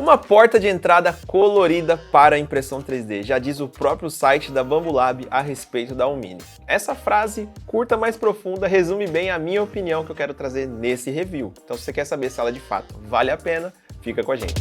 Uma porta de entrada colorida para a impressão 3D, já diz o próprio site da Bambulab a respeito da Alumini. Essa frase, curta mais profunda, resume bem a minha opinião que eu quero trazer nesse review. Então se você quer saber se ela de fato vale a pena, fica com a gente.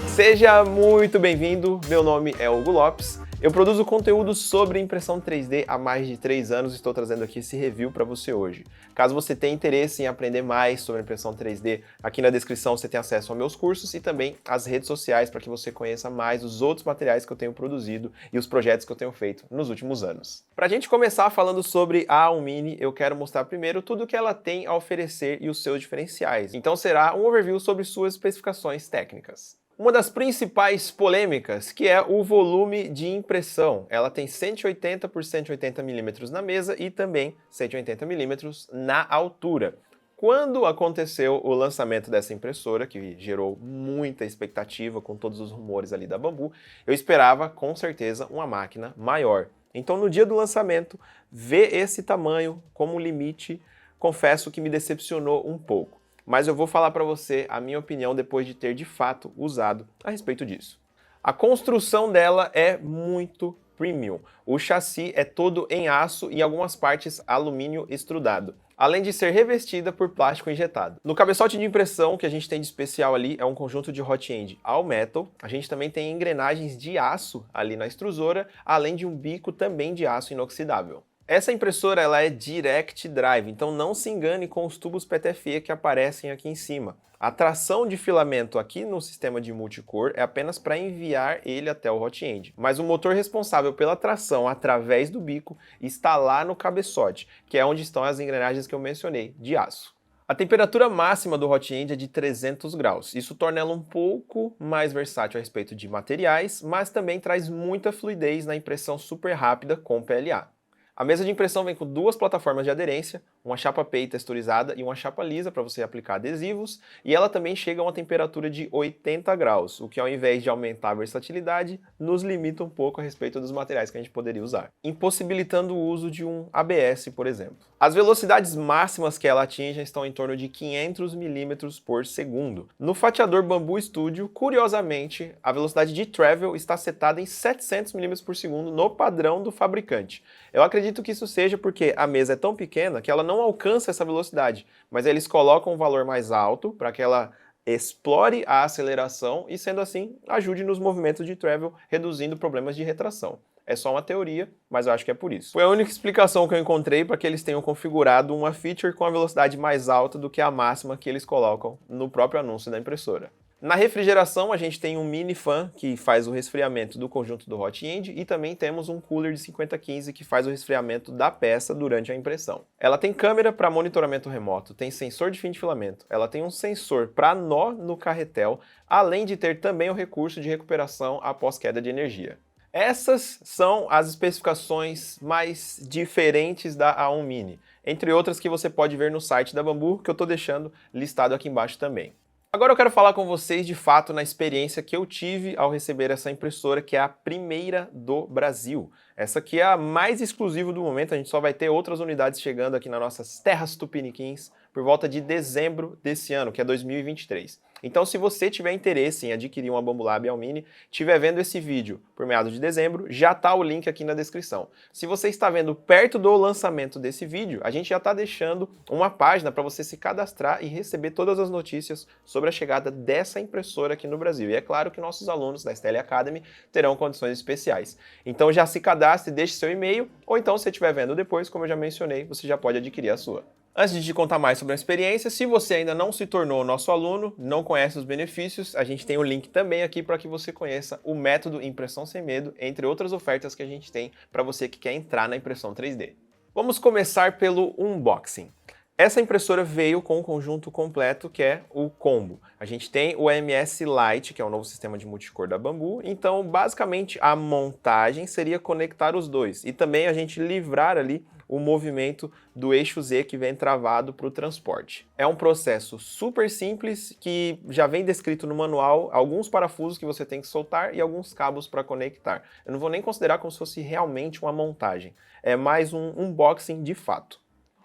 Seja muito bem-vindo, meu nome é Hugo Lopes. Eu produzo conteúdo sobre impressão 3D há mais de 3 anos e estou trazendo aqui esse review para você hoje. Caso você tenha interesse em aprender mais sobre impressão 3D, aqui na descrição você tem acesso aos meus cursos e também às redes sociais para que você conheça mais os outros materiais que eu tenho produzido e os projetos que eu tenho feito nos últimos anos. Para a gente começar falando sobre a Alumini, eu quero mostrar primeiro tudo o que ela tem a oferecer e os seus diferenciais. Então será um overview sobre suas especificações técnicas. Uma das principais polêmicas, que é o volume de impressão. Ela tem 180 por 180 mm na mesa e também 180 mm na altura. Quando aconteceu o lançamento dessa impressora, que gerou muita expectativa com todos os rumores ali da Bambu, eu esperava com certeza uma máquina maior. Então no dia do lançamento, ver esse tamanho como limite, confesso que me decepcionou um pouco. Mas eu vou falar para você a minha opinião depois de ter de fato usado a respeito disso. A construção dela é muito premium. O chassi é todo em aço e algumas partes alumínio extrudado, além de ser revestida por plástico injetado. No cabeçote de impressão, que a gente tem de especial ali é um conjunto de hot end all metal. A gente também tem engrenagens de aço ali na extrusora, além de um bico também de aço inoxidável. Essa impressora ela é Direct Drive, então não se engane com os tubos PTFE que aparecem aqui em cima. A tração de filamento aqui no sistema de multicor é apenas para enviar ele até o hot end, mas o motor responsável pela tração através do bico está lá no cabeçote, que é onde estão as engrenagens que eu mencionei, de aço. A temperatura máxima do hot end é de 300 graus. Isso torna ela um pouco mais versátil a respeito de materiais, mas também traz muita fluidez na impressão super rápida com PLA. A mesa de impressão vem com duas plataformas de aderência, uma chapa PEI texturizada e uma chapa lisa para você aplicar adesivos, e ela também chega a uma temperatura de 80 graus, o que ao invés de aumentar a versatilidade, nos limita um pouco a respeito dos materiais que a gente poderia usar, impossibilitando o uso de um ABS, por exemplo. As velocidades máximas que ela atinge estão em torno de 500 mm por segundo. No fatiador Bambu Studio, curiosamente, a velocidade de travel está setada em 700 mm por segundo no padrão do fabricante. Eu acredito que isso seja porque a mesa é tão pequena que ela não alcança essa velocidade, mas eles colocam um valor mais alto para que ela explore a aceleração e, sendo assim, ajude nos movimentos de travel, reduzindo problemas de retração. É só uma teoria, mas eu acho que é por isso. Foi a única explicação que eu encontrei para que eles tenham configurado uma feature com a velocidade mais alta do que a máxima que eles colocam no próprio anúncio da impressora. Na refrigeração, a gente tem um mini fan que faz o resfriamento do conjunto do hot end e também temos um cooler de 5015 que faz o resfriamento da peça durante a impressão. Ela tem câmera para monitoramento remoto, tem sensor de fim de filamento, ela tem um sensor para nó no carretel, além de ter também o recurso de recuperação após queda de energia. Essas são as especificações mais diferentes da Alumini, entre outras que você pode ver no site da Bambu, que eu estou deixando listado aqui embaixo também. Agora eu quero falar com vocês de fato na experiência que eu tive ao receber essa impressora, que é a primeira do Brasil. Essa aqui é a mais exclusiva do momento, a gente só vai ter outras unidades chegando aqui nas nossas terras tupiniquins por volta de dezembro desse ano, que é 2023. Então, se você tiver interesse em adquirir uma Bambulab Alumini, estiver vendo esse vídeo por meados de dezembro, já está o link aqui na descrição. Se você está vendo perto do lançamento desse vídeo, a gente já está deixando uma página para você se cadastrar e receber todas as notícias sobre a chegada dessa impressora aqui no Brasil. E é claro que nossos alunos da STL Academy terão condições especiais. Então já se cadastre, deixe seu e-mail, ou então se estiver vendo depois, como eu já mencionei, você já pode adquirir a sua. Antes de te contar mais sobre a experiência, se você ainda não se tornou nosso aluno, não conhece os benefícios, a gente tem o link também aqui para que você conheça o método Impressão Sem Medo, entre outras ofertas que a gente tem para você que quer entrar na impressão 3D. Vamos começar pelo unboxing. Essa impressora veio com um conjunto completo que é o combo. A gente tem o MS Lite, que é o novo sistema de multicor da Bambu, então basicamente a montagem seria conectar os dois e também a gente livrar ali o movimento do eixo Z que vem travado para o transporte. É um processo super simples que já vem descrito no manual, alguns parafusos que você tem que soltar e alguns cabos para conectar. Eu não vou nem considerar como se fosse realmente uma montagem, é mais um unboxing de fato.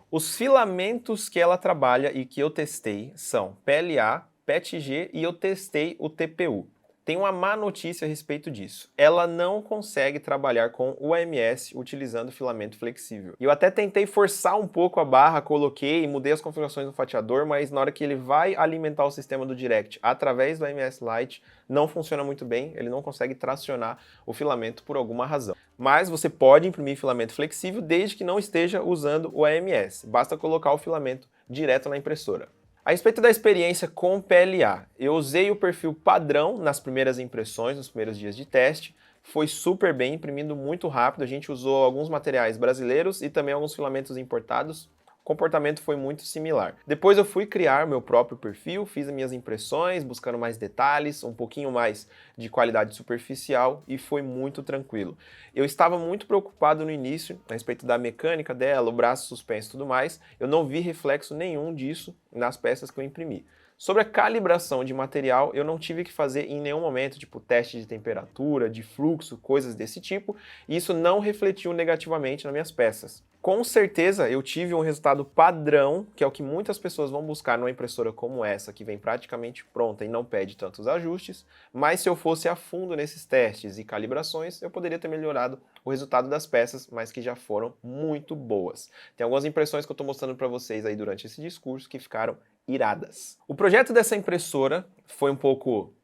Os filamentos que ela trabalha e que eu testei são PLA, PETG e eu testei o TPU. Tem uma má notícia a respeito disso. Ela não consegue trabalhar com o AMS utilizando filamento flexível. E eu até tentei forçar um pouco a barra, coloquei e mudei as configurações do fatiador, mas na hora que ele vai alimentar o sistema do Direct através do AMS Lite, não funciona muito bem, ele não consegue tracionar o filamento por alguma razão. Mas você pode imprimir filamento flexível desde que não esteja usando o AMS. Basta colocar o filamento direto na impressora. A respeito da experiência com PLA, eu usei o perfil padrão nas primeiras impressões, nos primeiros dias de teste, foi super bem, imprimindo muito rápido, a gente usou alguns materiais brasileiros e também alguns filamentos importados, o comportamento foi muito similar. Depois eu fui criar meu próprio perfil, fiz as minhas impressões, buscando mais detalhes, um pouquinho mais de qualidade superficial e foi muito tranquilo. Eu estava muito preocupado no início a respeito da mecânica dela, o braço suspenso e tudo mais, eu não vi reflexo nenhum disso nas peças que eu imprimi. Sobre a calibração de material, eu não tive que fazer em nenhum momento, tipo teste de temperatura, de fluxo, coisas desse tipo, e isso não refletiu negativamente nas minhas peças. Com certeza eu tive um resultado padrão, que é o que muitas pessoas vão buscar numa impressora como essa, que vem praticamente pronta e não pede tantos ajustes, mas se eu fosse a fundo nesses testes e calibrações, eu poderia ter melhorado o resultado das peças, mas que já foram muito boas. Tem algumas impressões que eu estou mostrando para vocês aí durante esse discurso que ficaram iradas. O projeto dessa impressora foi um pouco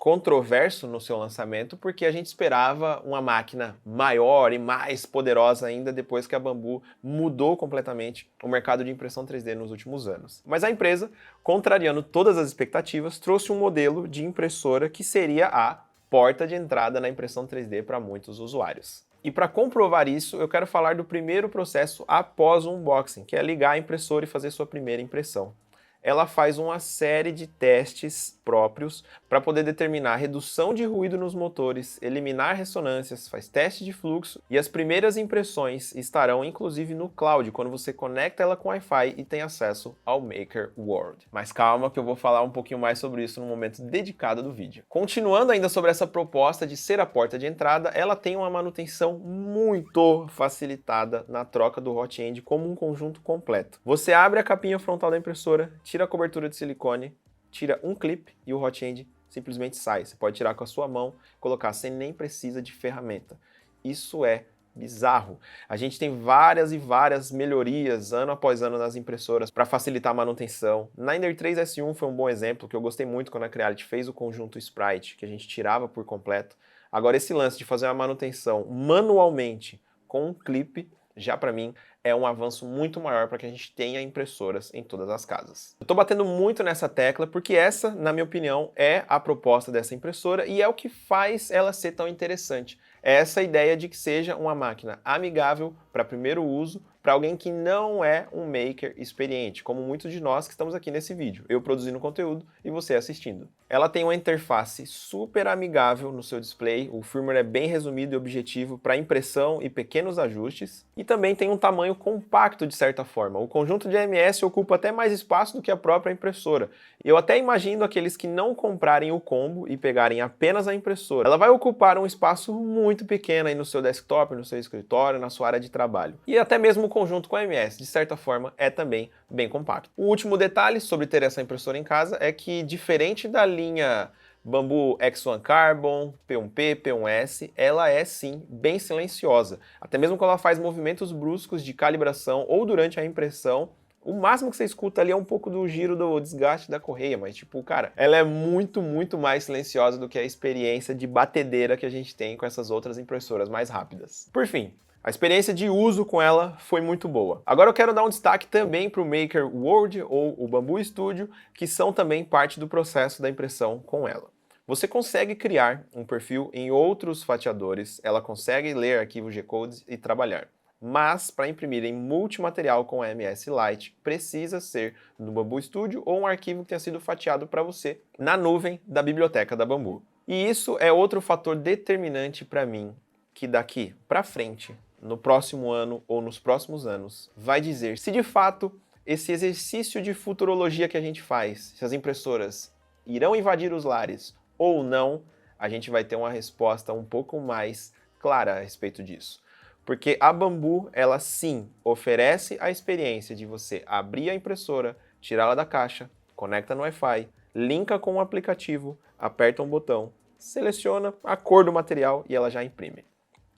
controverso no seu lançamento, porque a gente esperava uma máquina maior e mais poderosa ainda depois que a Bambu mudou completamente o mercado de impressão 3D nos últimos anos. Mas a empresa, contrariando todas as expectativas, trouxe um modelo de impressora que seria a porta de entrada na impressão 3D para muitos usuários. E para comprovar isso, eu quero falar do primeiro processo após o unboxing, que é ligar a impressora e fazer sua primeira impressão. Ela faz uma série de testes próprios para poder determinar a redução de ruído nos motores, eliminar ressonâncias, faz teste de fluxo e as primeiras impressões estarão inclusive no cloud, quando você conecta ela com Wi-Fi e tem acesso ao Maker World. Mas calma que eu vou falar um pouquinho mais sobre isso no momento dedicado do vídeo. Continuando ainda sobre essa proposta de ser a porta de entrada, ela tem uma manutenção muito facilitada na troca do hot end como um conjunto completo. Você abre a capinha frontal da impressora, tira a cobertura de silicone, tira um clipe e o hot end simplesmente sai. Você pode tirar com a sua mão, colocar sem nem precisa de ferramenta. Isso é bizarro. A gente tem várias e várias melhorias ano após ano nas impressoras para facilitar a manutenção. Na Ender 3 S1 foi um bom exemplo, que eu gostei muito quando a Creality fez o conjunto Sprite, que a gente tirava por completo. Agora esse lance de fazer uma manutenção manualmente com um clipe, já para mim é um avanço muito maior para que a gente tenha impressoras em todas as casas. Eu estou batendo muito nessa tecla porque essa, na minha opinião, é a proposta dessa impressora e é o que faz ela ser tão interessante. É essa ideia de que seja uma máquina amigável para primeiro uso, para alguém que não é um maker experiente, como muitos de nós que estamos aqui nesse vídeo, eu produzindo conteúdo e você assistindo. Ela tem uma interface super amigável no seu display, o firmware é bem resumido e objetivo para impressão e pequenos ajustes, e também tem um tamanho compacto de certa forma. O conjunto de AMS ocupa até mais espaço do que a própria impressora. Eu até imagino aqueles que não comprarem o combo e pegarem apenas a impressora. Ela vai ocupar um espaço muito pequeno aí no seu desktop, no seu escritório, na sua área de trabalho. E até mesmo o conjunto com AMS, de certa forma, é também bem compacto. O último detalhe sobre ter essa impressora em casa é que, diferente da linha Bambu X1 Carbon, P1P, P1S, ela é sim bem silenciosa. Até mesmo quando ela faz movimentos bruscos de calibração ou durante a impressão, o máximo que você escuta ali é um pouco do giro do desgaste da correia, mas tipo, cara, ela é muito mais silenciosa do que a experiência de batedeira que a gente tem com essas outras impressoras mais rápidas. Por fim, a experiência de uso com ela foi muito boa. Agora eu quero dar um destaque também para o Maker World ou o Bambu Studio, que são também parte do processo da impressão com ela. Você consegue criar um perfil em outros fatiadores, ela consegue ler arquivos G-Codes e trabalhar. Mas para imprimir em multimaterial com AMS Lite, precisa ser no Bambu Studio ou um arquivo que tenha sido fatiado para você na nuvem da biblioteca da Bambu. E isso é outro fator determinante para mim, que daqui para frente, no próximo ano ou nos próximos anos, vai dizer se de fato esse exercício de futurologia que a gente faz, se as impressoras irão invadir os lares ou não, a gente vai ter uma resposta um pouco mais clara a respeito disso. Porque a Bambu, ela sim oferece a experiência de você abrir a impressora, tirá-la da caixa, conecta no Wi-Fi, linka com o aplicativo, aperta um botão, seleciona a cor do material e ela já imprime.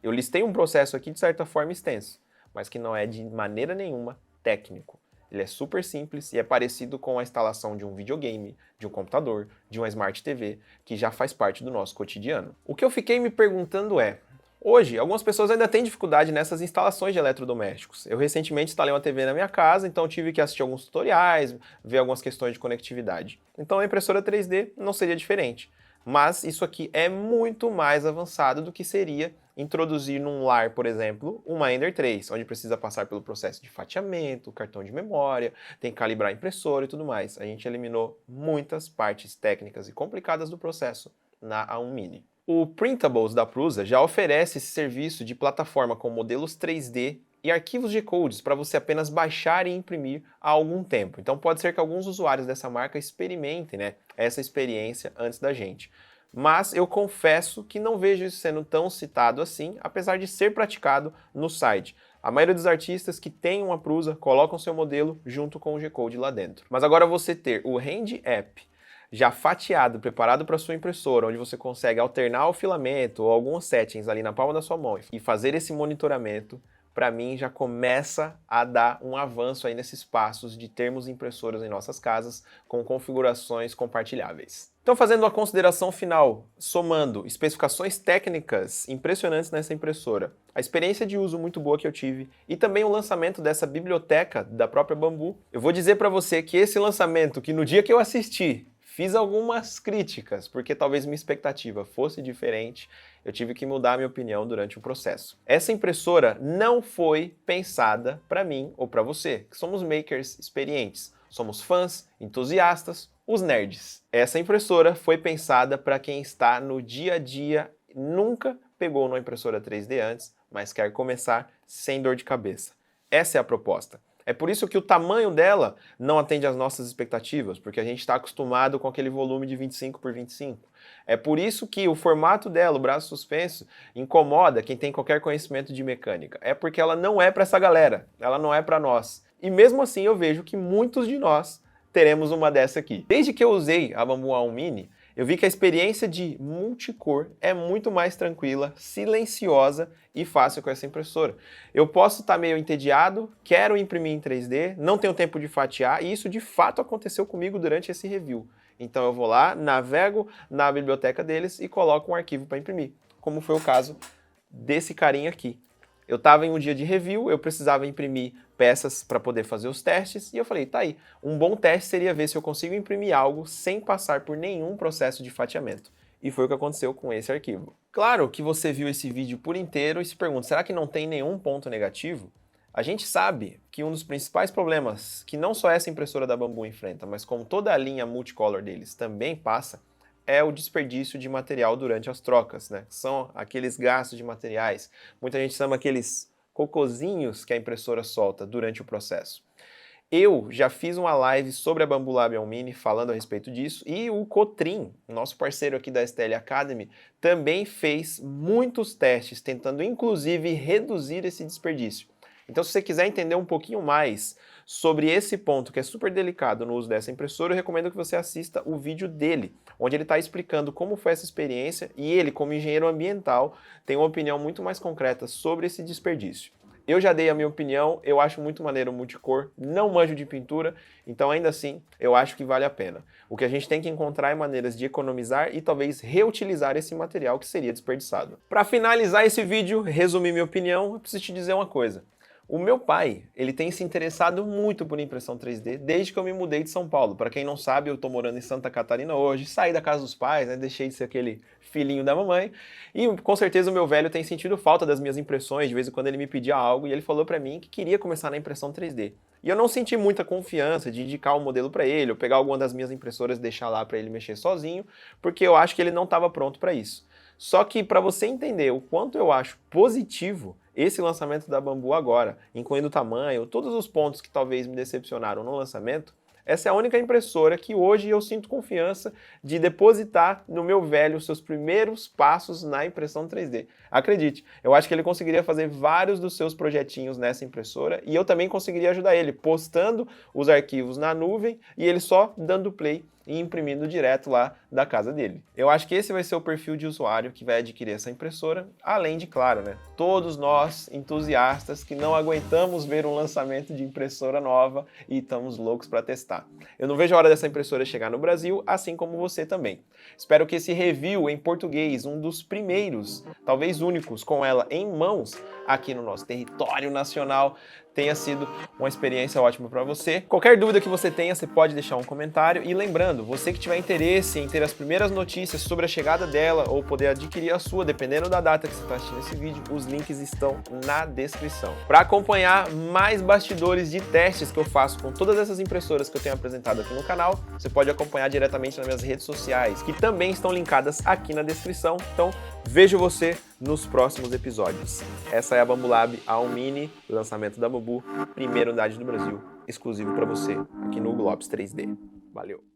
Eu listei um processo aqui de certa forma extenso, mas que não é de maneira nenhuma técnico. Ele é super simples e é parecido com a instalação de um videogame, de um computador, de uma Smart TV, que já faz parte do nosso cotidiano. O que eu fiquei me perguntando é, hoje, algumas pessoas ainda têm dificuldade nessas instalações de eletrodomésticos. Eu recentemente instalei uma TV na minha casa, então tive que assistir alguns tutoriais, ver algumas questões de conectividade. Então a impressora 3D não seria diferente. Mas isso aqui é muito mais avançado do que seria introduzir num lar, por exemplo, uma Ender 3, onde precisa passar pelo processo de fatiamento, cartão de memória, tem que calibrar a impressora e tudo mais. A gente eliminou muitas partes técnicas e complicadas do processo na A1 Mini. O Printables da Prusa já oferece esse serviço de plataforma com modelos 3D e arquivos G-Codes para você apenas baixar e imprimir há algum tempo. Então pode ser que alguns usuários dessa marca experimentem, essa experiência antes da gente. Mas eu confesso que não vejo isso sendo tão citado assim, apesar de ser praticado no site. A maioria dos artistas que têm uma Prusa colocam seu modelo junto com o G-Code lá dentro. Mas agora você ter o Hand App já fatiado, preparado para sua impressora, onde você consegue alternar o filamento ou alguns settings ali na palma da sua mão e fazer esse monitoramento, para mim já começa a dar um avanço aí nesses passos de termos impressoras em nossas casas com configurações compartilháveis. Então, fazendo uma consideração final, somando especificações técnicas impressionantes nessa impressora, a experiência de uso muito boa que eu tive e também o lançamento dessa biblioteca da própria Bambu, eu vou dizer para você que esse lançamento, que no dia que eu assisti, fiz algumas críticas, porque talvez minha expectativa fosse diferente, eu tive que mudar a minha opinião durante o processo. Essa impressora não foi pensada para mim ou para você, que somos makers experientes, somos fãs, entusiastas, os nerds. Essa impressora foi pensada para quem está no dia a dia, nunca pegou numa impressora 3D antes, mas quer começar sem dor de cabeça. Essa é a proposta. É por isso que o tamanho dela não atende às nossas expectativas, porque a gente está acostumado com aquele volume de 25 por 25. É por isso que o formato dela, o braço suspenso, incomoda quem tem qualquer conhecimento de mecânica. É porque ela não é para essa galera, ela não é para nós. E mesmo assim eu vejo que muitos de nós teremos uma dessa aqui. Desde que eu usei a Bambu A1 Mini, eu vi que a experiência de multicor é muito mais tranquila, silenciosa e fácil com essa impressora. Eu posso estar meio entediado, quero imprimir em 3D, não tenho tempo de fatiar, e isso de fato aconteceu comigo durante esse review. Então eu vou lá, navego na biblioteca deles e coloco um arquivo para imprimir, como foi o caso desse carinha aqui. Eu estava em um dia de review, eu precisava imprimir peças para poder fazer os testes, e eu falei, tá aí, um bom teste seria ver se eu consigo imprimir algo sem passar por nenhum processo de fatiamento. E foi o que aconteceu com esse arquivo. Claro que você viu esse vídeo por inteiro e se pergunta, será que não tem nenhum ponto negativo? A gente sabe que um dos principais problemas que não só essa impressora da Bambu enfrenta, mas como toda a linha multicolor deles também passa, é o desperdício de material durante as trocas, São aqueles gastos de materiais. Muita gente chama aqueles cocozinhos que a impressora solta durante o processo. Eu já fiz uma live sobre a Bambu Lab A1 Mini falando a respeito disso, e o Cotrim, nosso parceiro aqui da STL Academy, também fez muitos testes, tentando inclusive reduzir esse desperdício. Então, se você quiser entender um pouquinho mais sobre esse ponto, que é super delicado no uso dessa impressora, eu recomendo que você assista o vídeo dele, onde ele está explicando como foi essa experiência, e ele, como engenheiro ambiental, tem uma opinião muito mais concreta sobre esse desperdício. Eu já dei a minha opinião, eu acho muito maneiro o multicor, não manjo de pintura, então ainda assim eu acho que vale a pena. O que a gente tem que encontrar é maneiras de economizar e talvez reutilizar esse material que seria desperdiçado. Para finalizar esse vídeo, resumir minha opinião, eu preciso te dizer uma coisa. O meu pai, ele tem se interessado muito por impressão 3D desde que eu me mudei de São Paulo. Para quem não sabe, eu tô morando em Santa Catarina hoje, saí da casa dos pais, deixei de ser aquele filhinho da mamãe, e com certeza o meu velho tem sentido falta das minhas impressões, de vez em quando ele me pedia algo, e ele falou para mim que queria começar na impressão 3D. E eu não senti muita confiança de indicar o modelo para ele, ou pegar alguma das minhas impressoras e deixar lá para ele mexer sozinho, porque eu acho que ele não estava pronto para isso. Só que para você entender o quanto eu acho positivo esse lançamento da Bambu agora, incluindo o tamanho, todos os pontos que talvez me decepcionaram no lançamento, Essa é a única impressora que hoje eu sinto confiança de depositar no meu velho os seus primeiros passos na impressão 3D. Acredite, eu acho que ele conseguiria fazer vários dos seus projetinhos nessa impressora e eu também conseguiria ajudar ele postando os arquivos na nuvem e ele só dando play e imprimindo direto lá da casa dele. Eu acho que esse vai ser o perfil de usuário que vai adquirir essa impressora, além de, claro, né, todos nós entusiastas que não aguentamos ver um lançamento de impressora nova e estamos loucos para testar. Eu não vejo a hora dessa impressora chegar no Brasil, assim como você também. Espero que esse review em português, um dos primeiros, talvez únicos, com ela em mãos aqui no nosso território nacional, tenha sido uma experiência ótima para você. Qualquer dúvida que você tenha, você pode deixar um comentário. E lembrando, você que tiver interesse em ter as primeiras notícias sobre a chegada dela ou poder adquirir a sua, dependendo da data que você está assistindo esse vídeo, os links estão na descrição. Para acompanhar mais bastidores de testes que eu faço com todas essas impressoras que eu tenho apresentado aqui no canal, você pode acompanhar diretamente nas minhas redes sociais, que também estão linkadas aqui na descrição. Então, vejo você nos próximos episódios. Essa é a Bambolab A1 Mini, lançamento da Bambu, primeira unidade do Brasil, exclusivo para você aqui no Hugo Lopes 3D. Valeu!